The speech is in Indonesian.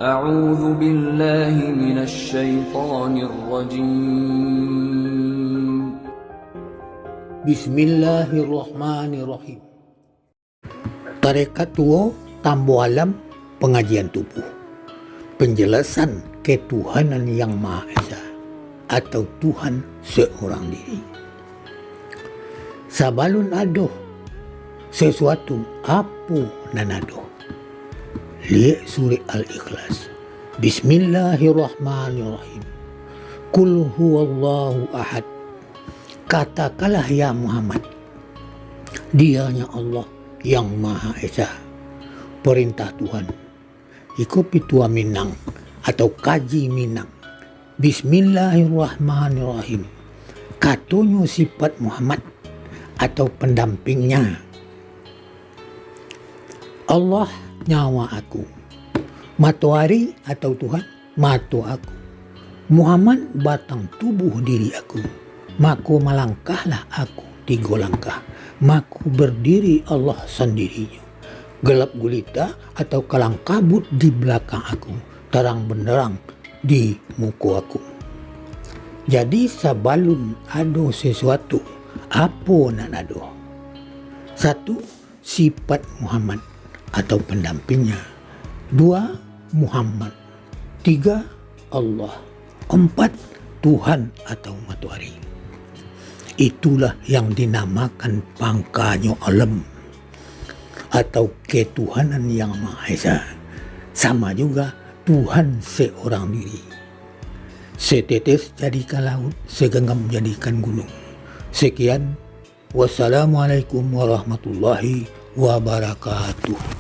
أعوذ بالله من الشيطان الرجيم. Bismillahirrahmanirrahim. Tarekat Tuo Tambo Alam Pengajian Tubuh. Penjelasan ketuhanan yang Maha Esa atau Tuhan seorang diri. Sabalun adoh sesuatu apa nanado. Lihat surah Al-Ikhlas. Bismillahirrahmanirrahim. Qul huwallahu ahad. Katakanlah ya Muhammad, dianya Allah yang Maha Esa. Perintah Tuhan. Iku pitua Minang atau kaji Minang. Bismillahirrahmanirrahim. Katonyo sifat Muhammad atau pendampingnya. Allah nyawa aku. Matahari atau Tuhan mata aku. Muhammad batang tubuh diri aku. Maku melangkahlah aku 3 langkah. Maku berdiri Allah sendirinya. Gelap gulita atau kalang kabut di belakang aku. Terang benderang di muka aku. Jadi sabalun ado sesuatu, apa nak ado? 1. Sifat Muhammad atau pendampingnya. 2. Muhammad. 3. Allah. 4. Tuhan atau matahari. Itulah yang dinamakan pangkanya alam atau ketuhanan yang Maha Esa. Sama juga Tuhan seorang diri. Setetes jadikan laut, segenggam jadikan gunung. Sekian. Wassalamualaikum warahmatullahi wabarakatuh.